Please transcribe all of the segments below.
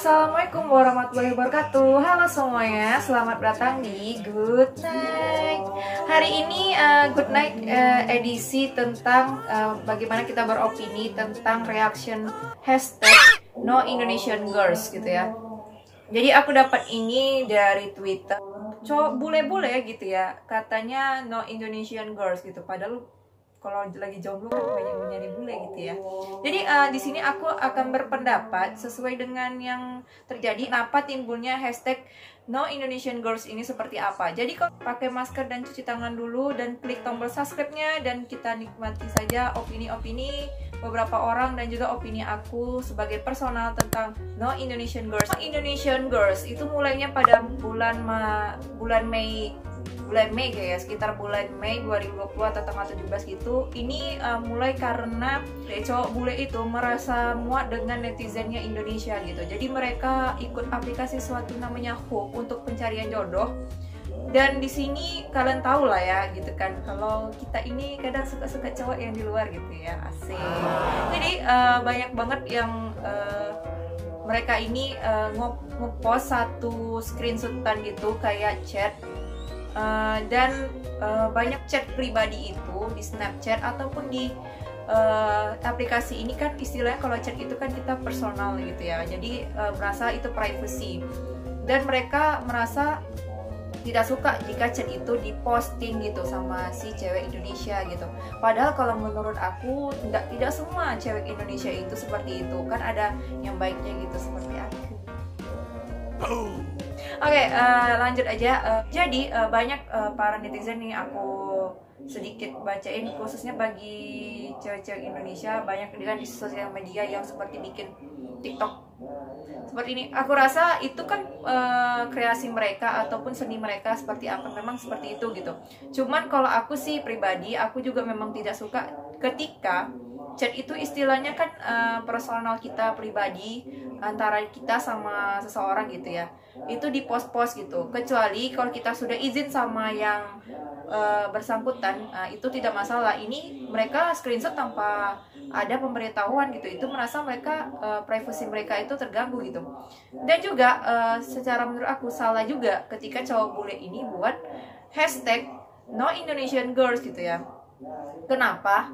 Assalamualaikum warahmatullahi wabarakatuh. Halo semuanya, selamat datang di Good Night. Hari ini Good Night edisi tentang bagaimana kita beropini tentang reaction hashtag No Indonesian Girls gitu ya. Jadi aku dapat ini dari Twitter. Cowok bule-bule gitu ya, katanya No Indonesian Girls gitu. Padahal kalau lagi jomblo kan banyak mencari bule gitu ya. Jadi di sini aku akan berpendapat sesuai dengan yang terjadi. Kenapa timbulnya hashtag No Indonesian Girls ini seperti apa? Jadi kalau pakai masker dan cuci tangan dulu dan klik tombol subscribe-nya dan kita nikmati saja opini-opini beberapa orang dan juga opini aku sebagai personal tentang No Indonesian Girls. No Indonesian Girls itu mulainya pada bulan Mei kayak sekitar bulan Mei 2020 atau tanggal 17 gitu. Ini mulai karena cowok bule itu merasa muak dengan netizennya Indonesia gitu. Jadi mereka ikut aplikasi suatu namanya Hook untuk pencarian jodoh. Dan di sini kalian tahu lah ya gitu kan, kalau kita ini kadang suka-suka cowok yang di luar gitu ya, asik. Jadi banyak banget yang mereka ini ngepost satu screenshotan gitu kayak chat. Dan banyak chat pribadi itu di Snapchat ataupun di aplikasi ini kan istilahnya kalau chat itu kan kita personal gitu ya, jadi merasa itu privacy dan mereka merasa tidak suka jika chat itu diposting gitu sama si cewek Indonesia gitu. Padahal kalau menurut aku tidak semua cewek Indonesia itu seperti itu, kan ada yang baiknya gitu seperti aku. Oke, lanjut aja. Jadi banyak para netizen nih aku sedikit bacain, khususnya bagi cewek-cewek Indonesia, banyak kan di sosial media yang seperti bikin TikTok seperti ini. Aku rasa itu kan kreasi mereka ataupun seni mereka seperti apa, memang seperti itu gitu. Cuman kalau aku sih pribadi, aku juga memang tidak suka ketika chat itu istilahnya kan personal kita pribadi antara kita sama seseorang gitu ya, itu di post-post gitu. Kecuali kalau kita sudah izin sama yang bersangkutan, itu tidak masalah. Ini mereka screenshot tanpa ada pemberitahuan gitu, itu merasa mereka privasi mereka itu terganggu gitu. Dan juga secara menurut aku salah juga ketika cowok bule ini buat hashtag No Indonesian Girls gitu ya. Kenapa?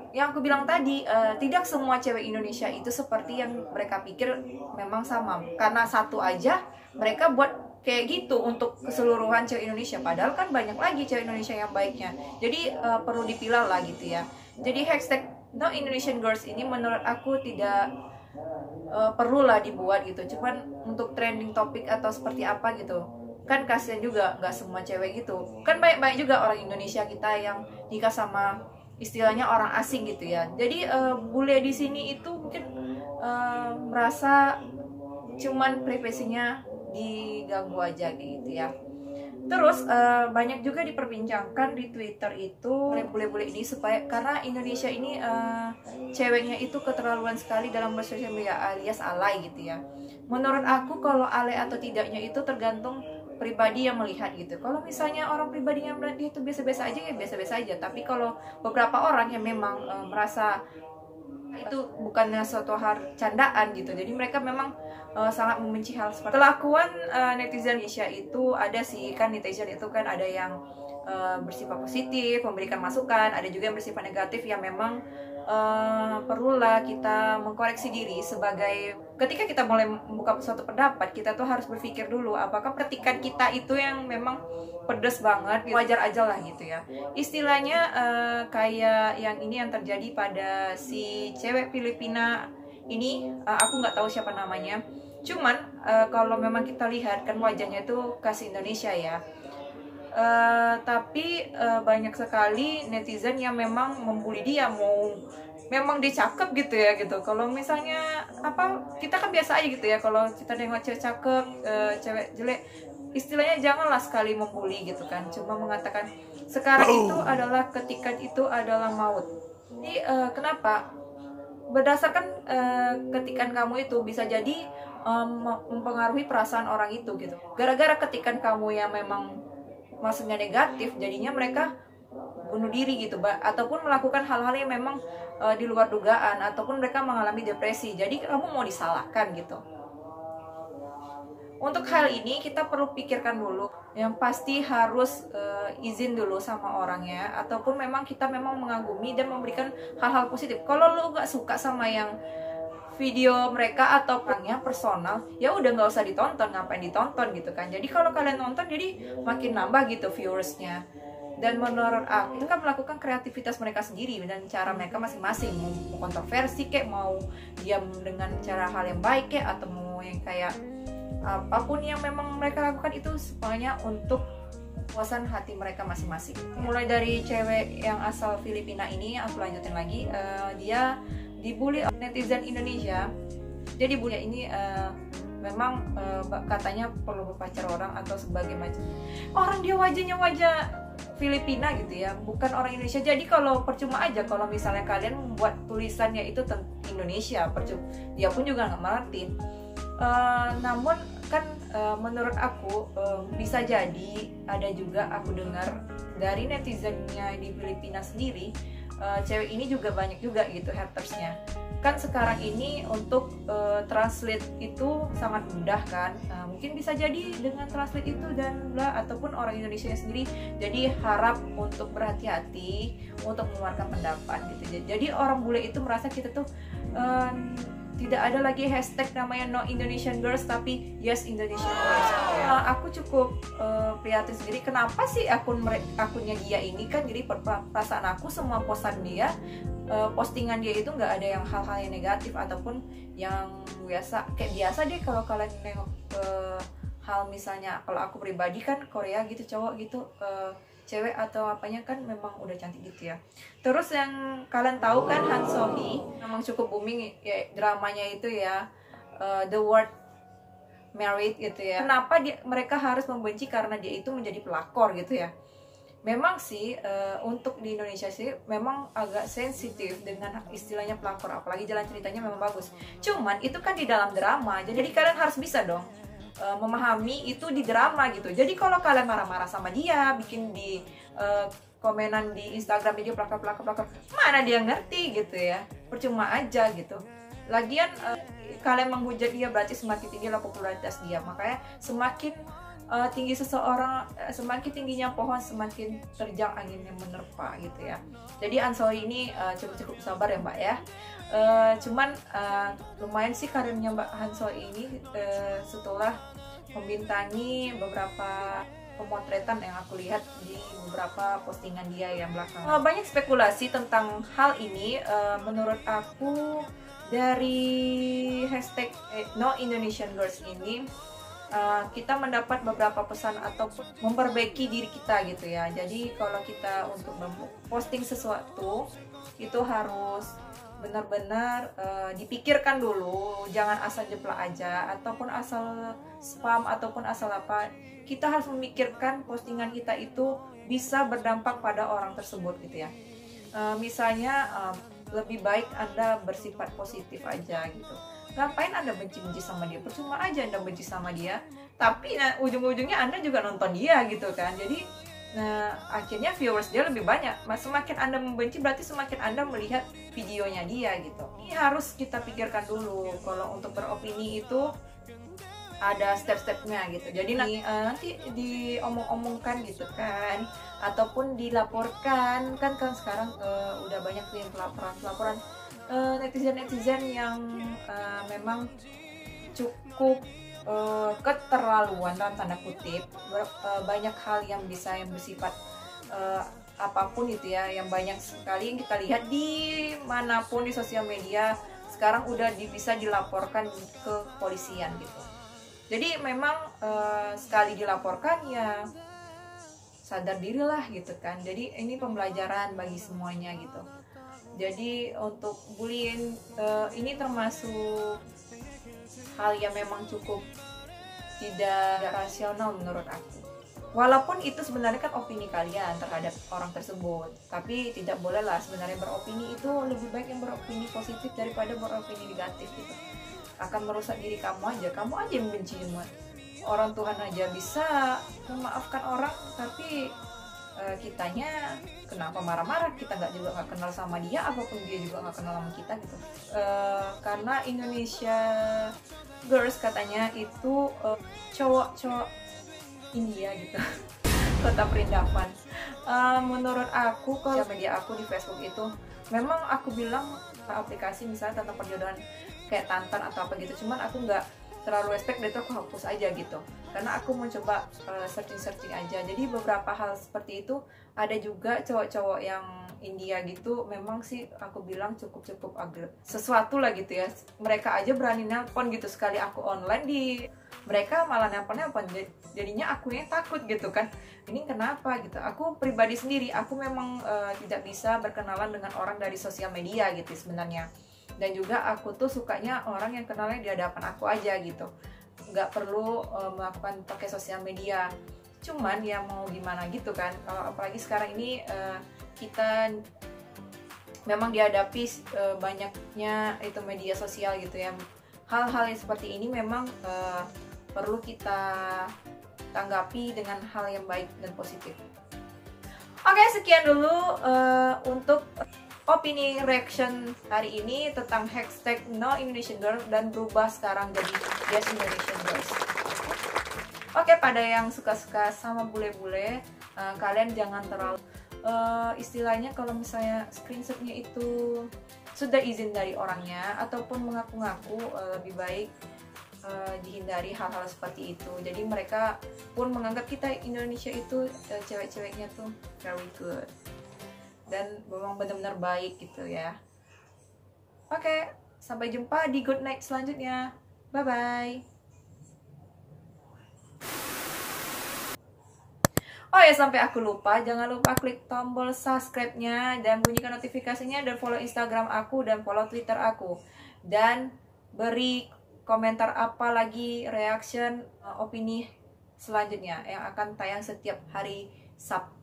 Yang aku bilang tadi, tidak semua cewek Indonesia itu seperti yang mereka pikir memang sama. Karena satu aja mereka buat kayak gitu untuk keseluruhan cewek Indonesia, padahal kan banyak lagi cewek Indonesia yang baiknya. Jadi perlu dipilah lah gitu ya. Jadi hashtag No Indonesian Girls ini menurut aku tidak perlu lah dibuat gitu. Cuman untuk trending topik atau seperti apa gitu. Kan kasihan juga, nggak semua cewek gitu. Kan banyak juga orang Indonesia kita yang nikah sama istilahnya orang asing gitu ya. Jadi bule di sini itu mungkin merasa cuman privasinya diganggu aja gitu ya. Terus banyak juga diperbincangkan di Twitter itu oleh bule-bule ini supaya karena Indonesia ini ceweknya itu keterlaluan sekali dalam bersosial media alias alay gitu ya. Menurut aku kalau alay atau tidaknya itu tergantung pribadi yang melihat gitu. Kalau misalnya orang pribadi yang melihat dia itu biasa-biasa aja ya biasa-biasa aja. Tapi kalau beberapa orang yang memang merasa itu bukannya suatu hal candaan gitu, jadi mereka memang sangat membenci hal seperti kelakuan netizen Indonesia itu. Ada sih kan netizen itu kan ada yang bersifat positif, memberikan masukan, ada juga yang bersifat negatif yang memang perlulah kita mengkoreksi diri sebagai ketika kita mulai membuka suatu pendapat, kita tuh harus berpikir dulu apakah petikan kita itu yang memang pedes banget gitu. Wajar aja lah gitu ya. Istilahnya kayak yang ini yang terjadi pada si cewek Filipina ini, aku nggak tahu siapa namanya. Cuman kalau memang kita lihat kan wajahnya itu khas Indonesia ya. Tapi banyak sekali netizen yang memang membuli dia, mau memang dia cakep gitu ya gitu. Kalau misalnya apa, kita kan biasa aja gitu ya, kalau kita nengok cewek cakep, cewek jelek, istilahnya janganlah sekali membuli gitu kan. Cuma mengatakan sekarang itu adalah ketikan itu adalah maut. Jadi kenapa? Berdasarkan ketikan kamu itu bisa jadi mempengaruhi perasaan orang itu gitu. Gara-gara ketikan kamu yang memang maksudnya negatif, jadinya mereka bunuh diri gitu, ataupun melakukan hal-hal yang memang di luar dugaan, ataupun mereka mengalami depresi. Jadi kamu mau disalahkan gitu. Untuk hal ini kita perlu pikirkan dulu. Yang pasti harus izin dulu sama orangnya, ataupun memang kita memang mengagumi dan memberikan hal-hal positif. Kalau lu gak suka sama yang video mereka atau orangnya personal, ya udah nggak usah ditonton, ngapain ditonton gitu kan. Jadi kalau kalian nonton, jadi makin nambah gitu viewersnya. Dan menurut aku itu kan melakukan kreativitas mereka sendiri dan cara mereka masing-masing, mau kontroversi kayak, mau diam dengan cara hal yang baik kayak, atau mau yang kayak apapun yang memang mereka lakukan, itu semuanya untuk puasan hati mereka masing-masing. Mulai dari cewek yang asal Filipina ini, aku lanjutin lagi, dia dibully netizen Indonesia. Jadi bully ini memang katanya perlu berpacar orang atau sebagai macam orang, dia wajahnya wajah Filipina gitu ya, bukan orang Indonesia. Jadi kalau percuma aja kalau misalnya kalian membuat tulisannya itu tentang Indonesia, percuma, dia pun juga nggak mengerti. Namun kan menurut aku bisa jadi ada juga, aku dengar dari netizennya di Filipina sendiri, cewek ini juga banyak juga gitu hatersnya. Kan sekarang ini untuk translate itu sangat mudah kan, mungkin bisa jadi dengan translate itu dan bla, ataupun orang Indonesia sendiri. Jadi harap untuk berhati-hati untuk mengeluarkan pendapat gitu. Jadi orang bule itu merasa kita tuh tidak ada lagi hashtag namanya no Indonesian girls, tapi yes Indonesian girls. Aku cukup prihatin sendiri, kenapa sih akunnya dia ini kan, jadi perasaan aku semua postan dia, postingan dia itu nggak ada yang hal-hal yang negatif ataupun yang biasa. Kayak biasa deh kalau kalian nengok hal misalnya, kalau aku pribadi kan Korea gitu, cowok gitu, cewek atau apanya kan memang udah cantik gitu ya. Terus yang kalian tahu kan Han So Hee memang cukup booming ya dramanya itu ya, The World Married gitu ya. Kenapa mereka harus membenci karena dia itu menjadi pelakor gitu ya. Memang sih untuk di Indonesia sih memang agak sensitif dengan istilahnya pelakor, apalagi jalan ceritanya memang bagus. Cuman itu kan di dalam drama, jadi kalian harus bisa dong memahami itu di drama gitu. Jadi kalau kalian marah-marah sama dia, bikin di komenan di Instagram dia pelakor, mana dia ngerti gitu ya, percuma aja gitu. Lagian kalian menghujat dia berarti semakin tinggi popularitas dia. Makanya semakin tinggi seseorang, semakin tingginya pohon, semakin terjang angin yang menerpa gitu ya. Jadi Ansori ini cukup sabar ya Mbak ya. Cuman lumayan sih karirnya Mbak Hansori ini setelah membintangi beberapa pemotretan yang aku lihat di beberapa postingan dia yang belakangan. Banyak spekulasi tentang hal ini. Menurut aku dari hashtag No Indonesian Girls ini kita mendapat beberapa pesan atau memperbaiki diri kita gitu ya. Jadi kalau kita untuk memposting sesuatu itu harus benar-benar dipikirkan dulu, jangan asal jeplak aja ataupun asal spam ataupun asal apa. Kita harus memikirkan postingan kita itu bisa berdampak pada orang tersebut gitu ya. Misalnya lebih baik Anda bersifat positif aja gitu. Ngapain Anda benci-benci sama dia? Percuma aja Anda benci sama dia, tapi ujung-ujungnya Anda juga nonton dia gitu kan. Jadi akhirnya viewers dia lebih banyak. Semakin Anda membenci berarti semakin Anda melihat videonya dia gitu. Ini harus kita pikirkan dulu. Kalau untuk beropini itu ada step-stepnya gitu. Jadi nanti diomong-omongkan gitu kan, ataupun dilaporkan kan sekarang udah banyak tuh yang pelaporan netizen yang memang cukup keterlaluan dalam tanda kutip. Banyak hal yang bersifat apapun itu ya, yang banyak sekali yang kita lihat di manapun di sosial media sekarang udah bisa dilaporkan ke kepolisian gitu. Jadi memang sekali dilaporkan ya sadar dirilah gitu kan. Jadi ini pembelajaran bagi semuanya gitu. Jadi untuk bullying ini termasuk hal yang memang cukup tidak rasional menurut aku. Walaupun itu sebenarnya kan opini kalian terhadap orang tersebut, tapi tidak bolehlah sebenarnya beropini itu, lebih baik yang beropini positif daripada beropini negatif gitu. Akan merusak diri kamu aja yang benci orang. Tuhan aja bisa memaafkan orang, tapi kitanya kenapa marah-marah, kita juga nggak kenal sama dia, apapun dia juga nggak kenal sama kita gitu. Karena Indonesia girls katanya itu cowok-cowok India gitu. Kota Perindapan. Menurut aku kalau media aku di Facebook itu memang aku bilang aplikasi misalnya tentang perjodohan kayak Tantan atau apa gitu, cuman aku nggak terlalu respect, itu aku hapus aja gitu karena aku mau coba searching aja. Jadi beberapa hal seperti itu ada juga cowok-cowok yang India gitu, memang sih aku bilang cukup agak sesuatu lah gitu ya. Mereka aja berani nelpon gitu, sekali aku online di mereka malah nelpon, jadinya aku yang takut gitu kan, ini kenapa gitu. Aku pribadi sendiri aku memang tidak bisa berkenalan dengan orang dari sosial media gitu sebenarnya, dan juga aku tuh sukanya orang yang kenalnya di hadapan aku aja gitu, nggak perlu melakukan pakai sosial media. Cuman ya mau gimana gitu kan, kalau apalagi sekarang ini kita memang dihadapi banyaknya itu media sosial gitu ya. Hal-hal yang seperti ini memang perlu kita tanggapi dengan hal yang baik dan positif. Oke, sekian dulu untuk opini reaction hari ini tentang hashtag No Indonesian Girl dan berubah sekarang jadi Yes Indonesian Girls. Oke, pada yang suka-suka sama bule-bule, kalian jangan terlalu istilahnya kalau misalnya screenshotnya itu sudah izin dari orangnya ataupun mengaku-ngaku, lebih baik dihindari hal-hal seperti itu. Jadi mereka pun menganggap kita Indonesia itu cewek-ceweknya tuh very good dan memang benar-benar baik gitu ya. Oke, sampai jumpa di Good Night selanjutnya. Bye bye. Oh ya, sampai aku lupa, jangan lupa klik tombol subscribe-nya dan bunyikan notifikasinya, dan follow Instagram aku dan follow Twitter aku, dan beri komentar apa lagi reaction opini selanjutnya yang akan tayang setiap hari Sabtu.